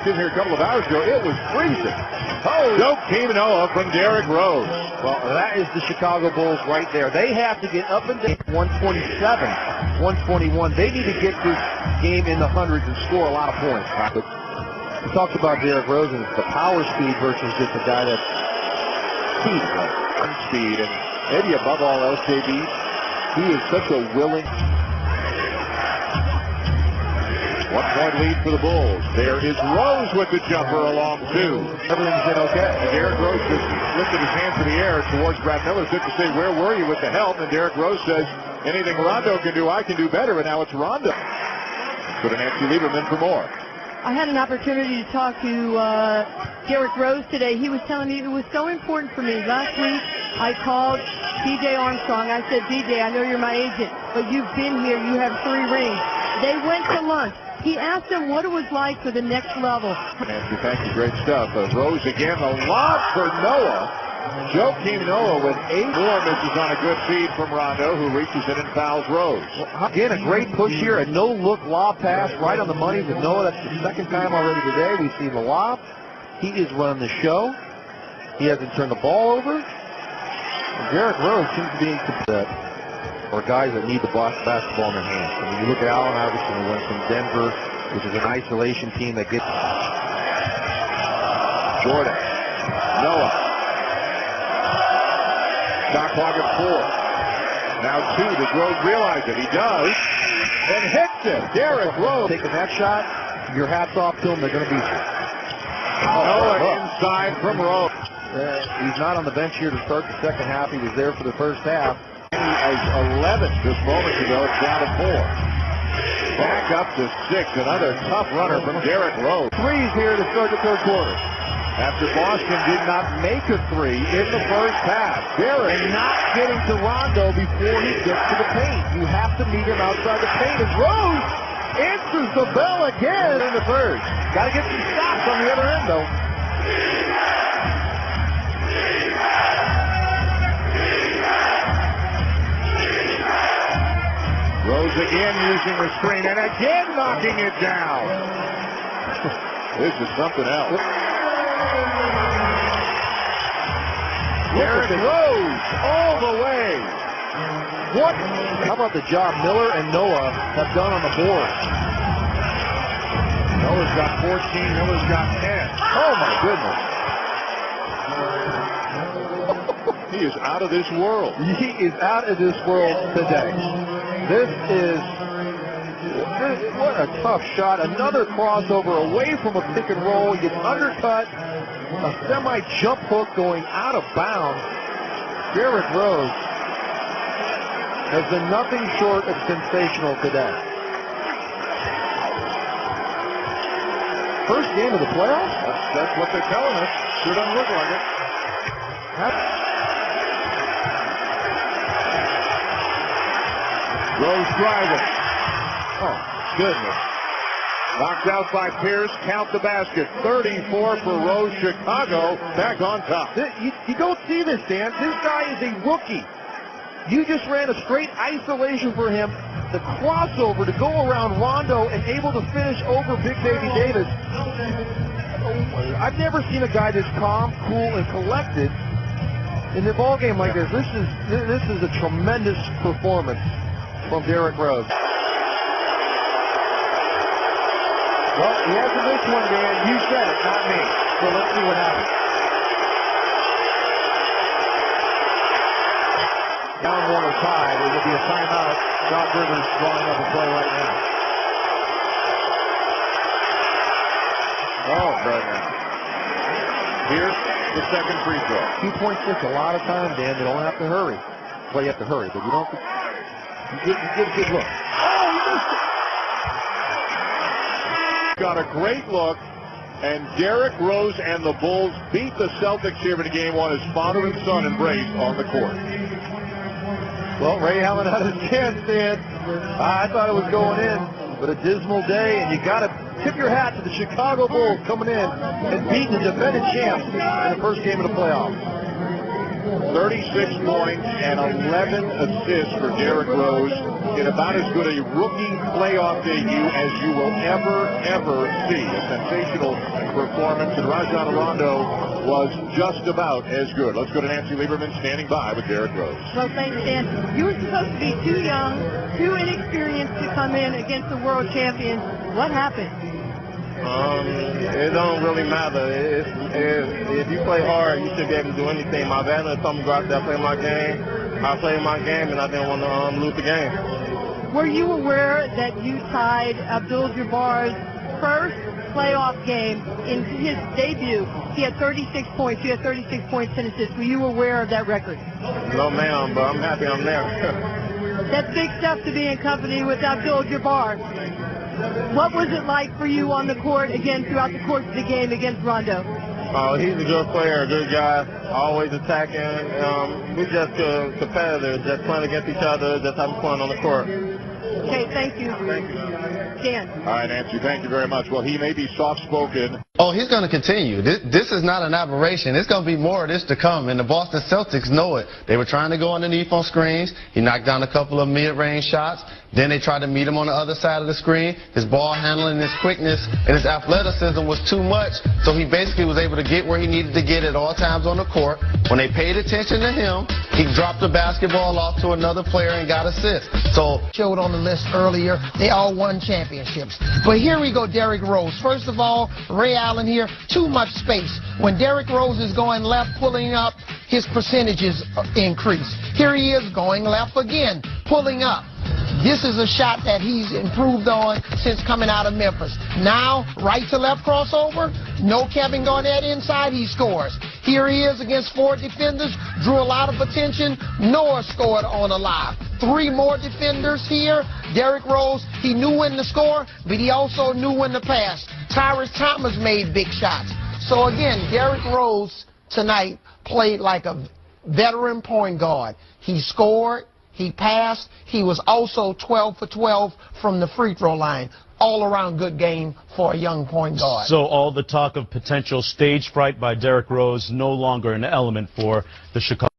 walked in here a couple of hours ago. It was freezing. Oh, Joe Noah from Derrick Rose. Well, that is the Chicago Bulls right there. They have to get up and down 127, 121. They need to get this game in the hundreds and score a lot of points. But we talked about Derrick Rose and the power speed versus just a guy that's speed. And maybe above all else, JB, he is such a willing. 1-point lead for the Bulls. There is Rose with the jumper along two. Everything's been okay. And Derrick Rose just lifted his hands in the air towards Brad Miller, just to say, where were you with the help? And Derrick Rose says, anything Rondo can do, I can do better. And now it's Rondo. Go to Nancy Lieberman for more. I had an opportunity to talk to Derrick Rose today. He was telling me it was so important for me. Last week, I called DJ Armstrong. I said, DJ, I know you're my agent, but you've been here. You have 3 rings. They went to lunch. He asked him what it was like for the next level. Nancy, thank you. Great stuff. Rose again, a lot for Noah. Joakim Noah with 8 more misses on a good feed from Rondo, who reaches in and fouls Rose. Again, a great push here, a no-look lob pass right on the money to Noah. That's the second time already today we've seen the lob. He is running the show. He hasn't turned the ball over. And Derrick Rose seems to be upset. Or guys that need the basketball in their hands. I mean, you look at Allen Iverson, who went from Denver, which is an isolation team that gets Jordan, Noah, shot clock at 4. Now 2. Does Rose realize it? He does, and hits it. Derrick Rose taking that shot. Your hats off to him. They're going to beat you. Noah inside from Rose. He's not on the bench here to start the second half. He was there for the first half. As 11 just moments ago, it's down to 4. Back up to 6. Another tough runner from Derrick Rose. 3s here to start the third quarter. After Boston did not make a 3 in the first half. Derrick not getting to Rondo before he gets to the paint. You have to meet him outside the paint. And Rose answers the bell again in the third. Got to get some stops on the other end, though. Rose again using the screen and again knocking it down. This is something else. Derrick Rose all the way. What? How about the job Miller and Noah have done on the board? Noah's got 14, Miller's got 10. Oh, my goodness. He is out of this world. He is out of this world today. This is, what a tough shot. Another crossover away from a pick and roll. He gets undercut. A semi-jump hook going out of bounds. Derrick Rose has been nothing short of sensational today. First game of the playoffs? That's what they're telling us. Sure doesn't look like it. Rose driving. Oh, goodness. Knocked out by Pierce. Count the basket. 34 for Rose. Chicago back on top. You don't see this, Dan. This guy is a rookie. You just ran a straight isolation for him. The crossover to go around Rondo and able to finish over Big Baby Davis. I've never seen a guy this calm, cool, and collected in the ball game like this. This is a tremendous performance from Derrick Rose. Well, he hasn't missed one, Dan. You said it, not me. So let's see what happens. Down 1 or 5. It will be a timeout. Doc Rivers drawing up a play right now. Oh, right now. Here's the second free throw. 2.6, a lot of time, Dan. You don't have to hurry. Well, you have to hurry, but you don't have to. You get a good look. Oh, he missed it. Got a great look, and Derrick Rose and the Bulls beat the Celtics here in game 1 as father and son embrace on the court. Well, Ray Allen had his chance, Dan. I thought it was going in, but a dismal day, and you got to tip your hat to the Chicago Bulls coming in and beating the defending champs in the first game of the playoffs. 36 points and 11 assists for Derrick Rose in about as good a rookie playoff debut as you will ever see. A sensational performance, and Rajon Rondo was just about as good. Let's go to Nancy Lieberman standing by with Derrick Rose. Well, thanks, Dan. You were supposed to be too young, too inexperienced to come in against the world champions. What happened? It don't really matter. If you play hard, you should be able to do anything. My veteran told me to go out there and play my game. I played my game, and I didn't want to lose the game. Were you aware that you tied Abdul-Jabbar's first playoff game in his debut? He had 36 points. You had 36 points, 10 assists. Were you aware of that record? No, ma'am, but I'm happy I'm there. That's big stuff to be in company with Abdul-Jabbar. What was it like for you on the court again throughout the course of the game against Rondo? He's a good player, a good guy, always attacking. We're just competitors, just playing against each other, just having fun on the court. Okay, thank you. Thank you. Dan. All right, Nancy, thank you very much. Well, he may be soft-spoken. Oh, he's going to continue. This is not an aberration. It's going to be more of this to come, and the Boston Celtics know it. They were trying to go underneath on screens. He knocked down a couple of mid-range shots. Then they tried to meet him on the other side of the screen. His ball handling, his quickness, and his athleticism was too much, so he basically was able to get where he needed to get at all times on the court. When they paid attention to him, he dropped the basketball off to another player and got assists. So showed on the list earlier, they all won championships. But here we go, Derrick Rose. First of all, Ray Allen here, too much space. When Derrick Rose is going left, pulling up, his percentages increase. Here he is going left again, pulling up. This is a shot that he's improved on since coming out of Memphis. Now, right to left crossover, no Kevin Garnett inside, he scores. Here he is against 4 defenders, drew a lot of attention. Noah scored on a live. 3 more defenders here. Derrick Rose, he knew when to score, but he also knew when to pass. Tyrese Thomas made big shots. So again, Derrick Rose tonight played like a veteran point guard. He scored, he passed, he was also 12 for 12 from the free throw line. All around good game for a young point guard. So all the talk of potential stage fright by Derrick Rose no longer an element for the Chicago